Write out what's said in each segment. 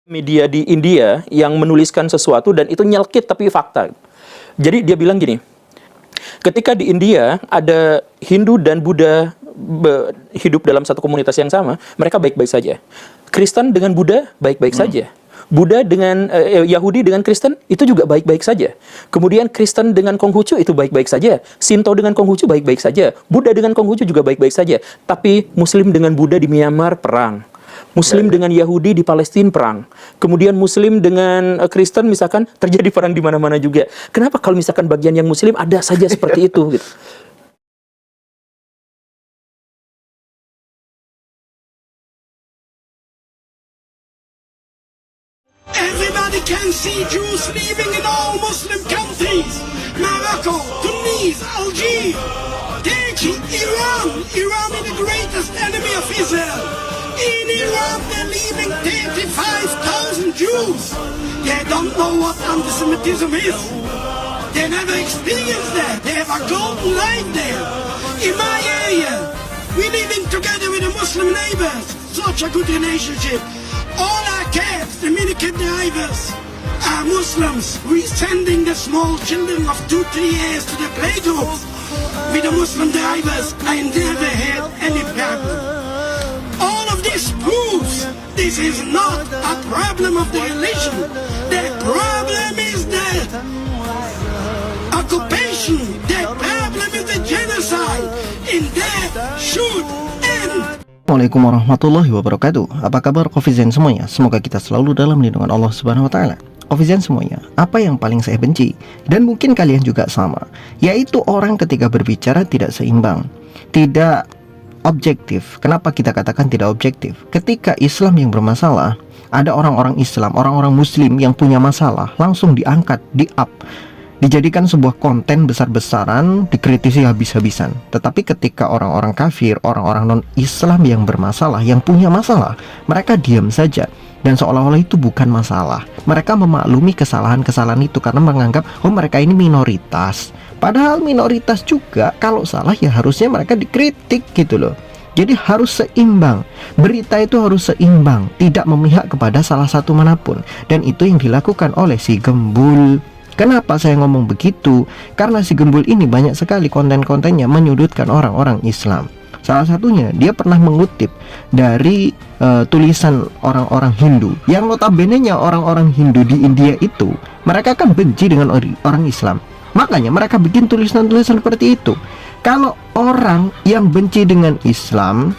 Media di India yang menuliskan sesuatu dan itu nyelkit tapi fakta. Jadi dia bilang gini, ketika di India ada Hindu dan Buddha hidup dalam satu komunitas yang sama, mereka baik-baik saja. Kristen dengan Buddha baik-baik saja. Buddha dengan Yahudi dengan Kristen itu juga baik-baik saja. Kemudian Kristen dengan Konghucu itu baik-baik saja. Shinto dengan Konghucu baik-baik saja. Buddha dengan Konghucu juga baik-baik saja. Tapi Muslim dengan Buddha di Myanmar perang. Muslim dengan Yahudi di Palestina perang. Kemudian Muslim dengan Kristen misalkan terjadi perang di mana-mana juga. Kenapa kalau misalkan bagian yang Muslim ada saja seperti itu gitu? Everybody can see Jews living in all Muslim countries. Morocco, Tunisia, Algeria, Turkey, Iran. Iran is the greatest enemy of Israel. In Iran, they're leaving 35,000 Jews. They don't know what anti-Semitism is. They never experienced that. They have a golden life there. In my area, we're living together with the Muslim neighbors. Such a good relationship. All our cabs, the minicab drivers, are Muslims. We're sending the small children of 2-3 years to the playgroups with the Muslim drivers. I never had any problem. All of this proves this is not a problem of the religion. The problem is the occupation. The problem is the genocide. And that should end. Assalamualaikum warahmatullahi wabarakatuh. Apa kabar Kofizen semuanya? Semoga kita selalu dalam lindungan Allah Subhanahu wa taala. Kofizen semuanya, apa yang paling saya benci dan mungkin kalian juga sama, yaitu orang ketika berbicara tidak seimbang, tidak objektif. Kenapa kita katakan tidak objektif? Ketika Islam yang bermasalah, ada orang-orang Islam, orang-orang Muslim yang punya masalah, langsung diangkat, di-up, dijadikan sebuah konten besar-besaran, dikritisi habis-habisan. Tetapi ketika orang-orang kafir, orang-orang non-Islam yang bermasalah, yang punya masalah, mereka diam saja dan seolah-olah itu bukan masalah. Mereka memaklumi kesalahan-kesalahan itu karena menganggap, oh mereka ini minoritas. Padahal minoritas juga, kalau salah ya harusnya mereka dikritik gitu loh. Jadi harus seimbang. Berita itu harus seimbang, tidak memihak kepada salah satu manapun. Dan itu yang dilakukan oleh si Gembul. Kenapa saya ngomong begitu? Karena si Gembul ini banyak sekali konten-kontennya menyudutkan orang-orang Islam. Salah satunya dia pernah mengutip dari tulisan orang-orang Hindu, yang notabene-nya orang-orang Hindu di India itu mereka kan benci dengan orang Islam. Makanya mereka bikin tulisan-tulisan seperti itu. Kalau orang yang benci dengan Islam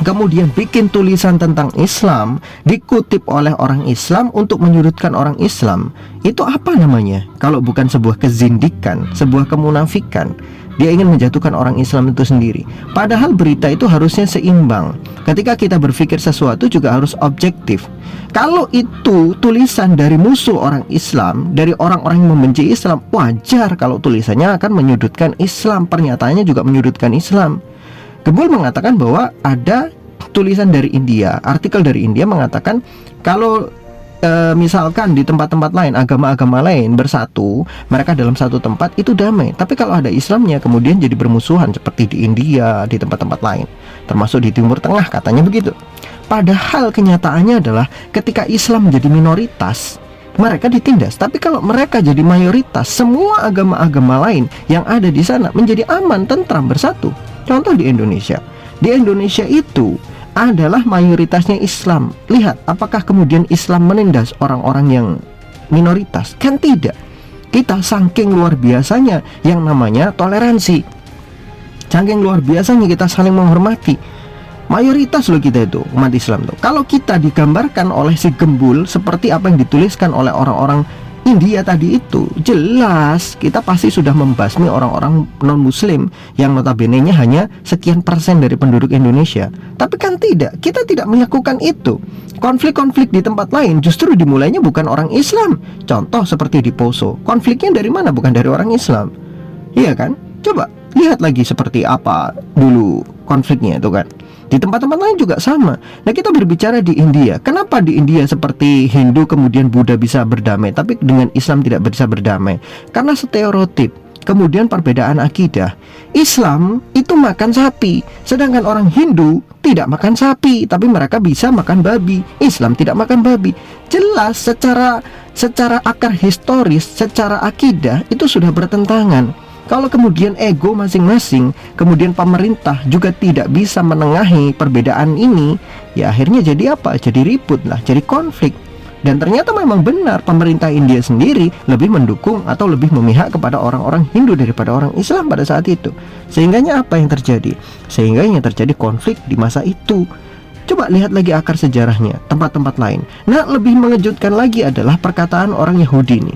kemudian bikin tulisan tentang Islam, dikutip oleh orang Islam untuk menyudutkan orang Islam, itu apa namanya? Kalau bukan sebuah kezindikan, sebuah kemunafikan. Dia ingin menjatuhkan orang Islam itu sendiri. Padahal berita itu harusnya seimbang. Ketika kita berpikir sesuatu juga harus objektif. Kalau itu tulisan dari musuh orang Islam, dari orang-orang yang membenci Islam, wajar kalau tulisannya akan menyudutkan Islam, pernyataannya juga menyudutkan Islam. Gembul mengatakan bahwa ada tulisan dari India, artikel dari India mengatakan kalau misalkan di tempat-tempat lain, agama-agama lain bersatu, mereka dalam satu tempat itu damai. Tapi kalau ada Islamnya kemudian jadi bermusuhan seperti di India, di tempat-tempat lain, termasuk di Timur Tengah katanya begitu. Padahal kenyataannya adalah ketika Islam menjadi minoritas, mereka ditindas. Tapi kalau mereka jadi mayoritas, semua agama-agama lain yang ada di sana menjadi aman, tentram, bersatu. Contoh di Indonesia. Di Indonesia itu adalah mayoritasnya Islam. Lihat, apakah kemudian Islam menindas orang-orang yang minoritas? Kan tidak. Kita saking luar biasanya yang namanya toleransi, saking luar biasanya kita saling menghormati. Mayoritas loh kita itu, umat Islam tuh. Kalau kita digambarkan oleh si Gembul seperti apa yang dituliskan oleh orang-orang India tadi itu, jelas kita pasti sudah membasmi orang-orang non-muslim yang notabene-nya hanya sekian persen dari penduduk Indonesia. Tapi kan tidak, kita tidak melakukan itu. Konflik-konflik di tempat lain justru dimulainya bukan orang Islam. Contoh seperti di Poso, konfliknya dari mana? Bukan dari orang Islam. Iya kan? Coba lihat lagi seperti apa dulu konfliknya itu kan. Di tempat-tempat lain juga sama. Nah, kita berbicara di India. Kenapa di India seperti Hindu kemudian Buddha bisa berdamai, tapi dengan Islam tidak bisa berdamai? Karena stereotip. kemudian perbedaan akidah. Islam itu makan sapi, sedangkan orang Hindu tidak makan sapi, tapi mereka bisa makan babi. Islam tidak makan babi. Jelas secara akar historis, secara akidah itu sudah bertentangan. Kalau kemudian ego masing-masing, kemudian pemerintah juga tidak bisa menengahi perbedaan ini, ya akhirnya jadi apa? Jadi ribut lah, jadi konflik. Dan ternyata memang benar pemerintah India sendiri lebih mendukung atau lebih memihak kepada orang-orang Hindu daripada orang Islam pada saat itu. Sehingganya apa yang terjadi? Sehingganya terjadi konflik di masa itu. Coba lihat lagi akar sejarahnya, tempat-tempat lain. Nah, lebih mengejutkan lagi adalah perkataan orang Yahudi ini.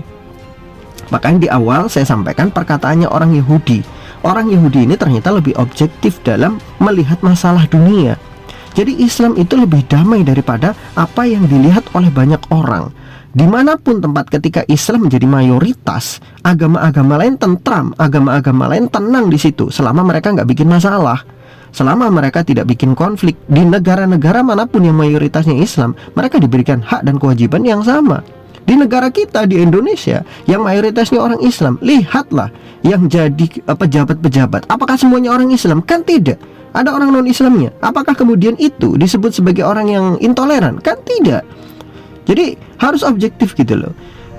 Makanya di awal saya sampaikan perkataannya orang Yahudi. Orang Yahudi ini ternyata lebih objektif dalam melihat masalah dunia. Jadi Islam itu lebih damai daripada apa yang dilihat oleh banyak orang. Dimanapun tempat ketika Islam menjadi mayoritas, agama-agama lain tentram, agama-agama lain tenang di situ selama mereka nggak bikin masalah, selama mereka tidak bikin konflik. Di negara-negara manapun yang mayoritasnya Islam, mereka diberikan hak dan kewajiban yang sama. Di negara kita, di Indonesia, yang mayoritasnya orang Islam, lihatlah yang jadi pejabat-pejabat. Apakah semuanya orang Islam? Kan tidak. Ada orang non-Islamnya. Apakah kemudian itu disebut sebagai orang yang intoleran? Kan tidak. Jadi harus objektif gitu loh.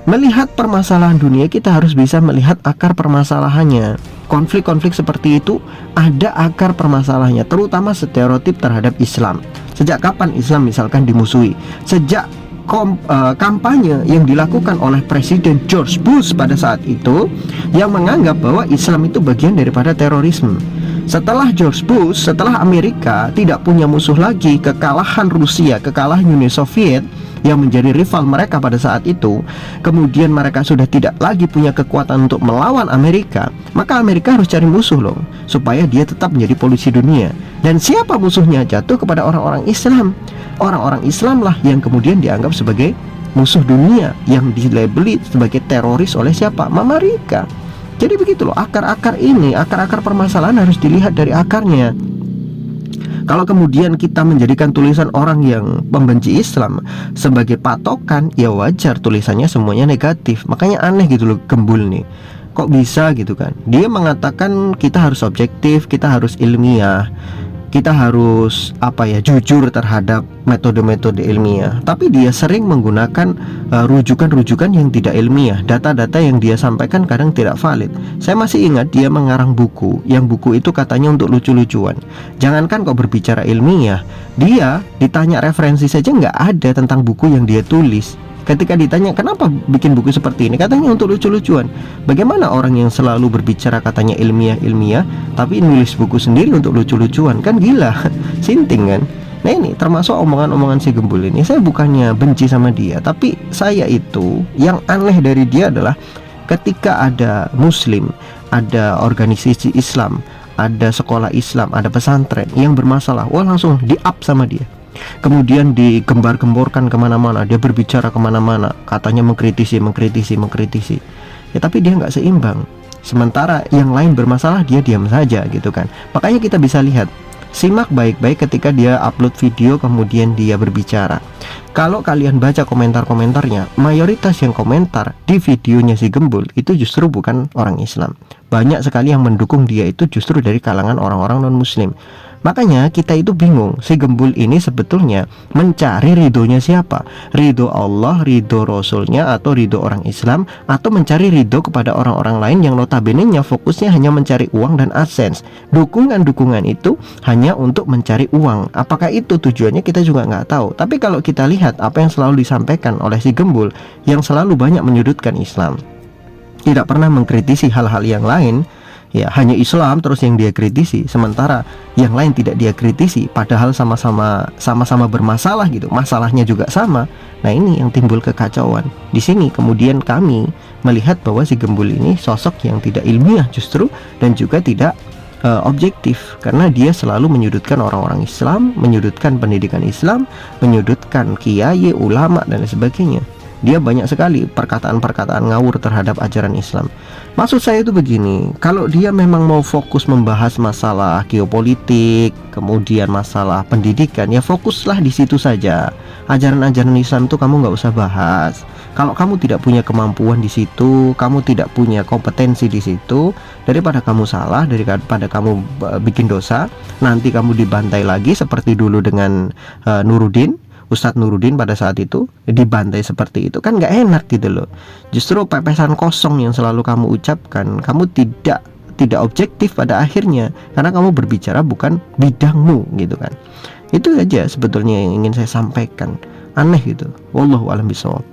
Melihat permasalahan dunia, kita harus bisa melihat akar permasalahannya. Konflik-konflik seperti itu ada akar permasalahannya, terutama stereotip terhadap Islam. Sejak kapan Islam misalkan dimusuhi? Sejak kampanye yang dilakukan oleh Presiden George Bush pada saat itu, yang menganggap bahwa Islam itu bagian daripada terorisme. Setelah George Bush, setelah Amerika tidak punya musuh lagi, kekalahan Rusia, kekalahan Uni Soviet yang menjadi rival mereka pada saat itu, kemudian mereka sudah tidak lagi punya kekuatan untuk melawan Amerika, maka Amerika harus cari musuh loh, supaya dia tetap menjadi polusi dunia. Dan siapa musuhnya? Jatuh kepada orang-orang Islam. Orang-orang Islam lah yang kemudian dianggap sebagai musuh dunia, yang dilabeli sebagai teroris oleh siapa? Amerika. Jadi begitu loh, akar-akar ini, akar-akar permasalahan harus dilihat dari akarnya. Kalau kemudian kita menjadikan tulisan orang yang membenci Islam sebagai patokan, ya wajar tulisannya semuanya negatif. Makanya aneh gitu loh Gembul nih. Kok bisa gitu kan? Dia mengatakan kita harus objektif, kita harus ilmiah, kita harus jujur terhadap metode-metode ilmiah. Tapi dia sering menggunakan rujukan-rujukan yang tidak ilmiah. Data-data yang dia sampaikan kadang tidak valid. Saya masih ingat dia mengarang buku, yang buku itu katanya untuk lucu-lucuan. Jangankan kok berbicara ilmiah, dia ditanya referensi saja nggak ada tentang buku yang dia tulis. Ketika ditanya kenapa bikin buku seperti ini, katanya untuk lucu-lucuan. Bagaimana orang yang selalu berbicara katanya ilmiah-ilmiah, tapi nulis buku sendiri untuk lucu-lucuan? Kan gila, sinting kan? Nah ini termasuk omongan-omongan si Gembul ini. Saya bukannya benci sama dia, tapi saya itu yang aneh dari dia adalah ketika ada muslim, ada organisasi Islam, ada sekolah Islam, ada pesantren yang bermasalah, wah langsung di-up sama dia. Kemudian digembar-gemborkan kemana-mana, dia berbicara kemana-mana, katanya mengkritisi. Ya tapi dia nggak seimbang. Sementara yang lain bermasalah, dia diam saja gitu kan. Makanya kita bisa lihat, simak baik-baik ketika dia upload video kemudian dia berbicara. Kalau kalian baca komentar-komentarnya, mayoritas yang komentar di videonya si Gembul itu justru bukan orang Islam. Banyak sekali yang mendukung dia itu justru dari kalangan orang-orang non-muslim. Makanya kita itu bingung, si Gembul ini sebetulnya mencari ridhonya siapa? Ridho Allah, ridho Rasulnya, atau ridho orang Islam, atau mencari ridho kepada orang-orang lain yang notabene-nya fokusnya hanya mencari uang dan AdSense. Dukungan-dukungan itu hanya untuk mencari uang. Apakah itu tujuannya, kita juga nggak tahu. Tapi kalau kita lihat apa yang selalu disampaikan oleh si Gembul, yang selalu banyak menyudutkan Islam, tidak pernah mengkritisi hal-hal yang lain, ya hanya Islam terus yang dia kritisi, sementara yang lain tidak dia kritisi, padahal sama-sama bermasalah gitu, masalahnya juga sama. Nah ini yang timbul kekacauan. Di sini kemudian kami melihat bahwa si Gembul ini sosok yang tidak ilmiah justru, dan juga tidak objektif, karena dia selalu menyudutkan orang-orang Islam, menyudutkan pendidikan Islam, menyudutkan kiai, ulama dan sebagainya. Dia banyak sekali perkataan-perkataan ngawur terhadap ajaran Islam. Maksud saya itu begini, kalau dia memang mau fokus membahas masalah geopolitik, kemudian masalah pendidikan, ya fokuslah di situ saja. Ajaran-ajaran Islam itu kamu nggak usah bahas. Kalau kamu tidak punya kemampuan di situ, kamu tidak punya kompetensi di situ, daripada kamu salah, daripada kamu bikin dosa, nanti kamu dibantai lagi seperti dulu dengan Nuruddin, Ustadz Nuruddin pada saat itu dibantai seperti itu, kan nggak enak gitu loh. Justru pepesan kosong yang selalu kamu ucapkan, kamu tidak objektif pada akhirnya, karena kamu berbicara bukan bidangmu gitu kan. Itu aja sebetulnya yang ingin saya sampaikan. Aneh gitu. Wallahu a'lam bishawab.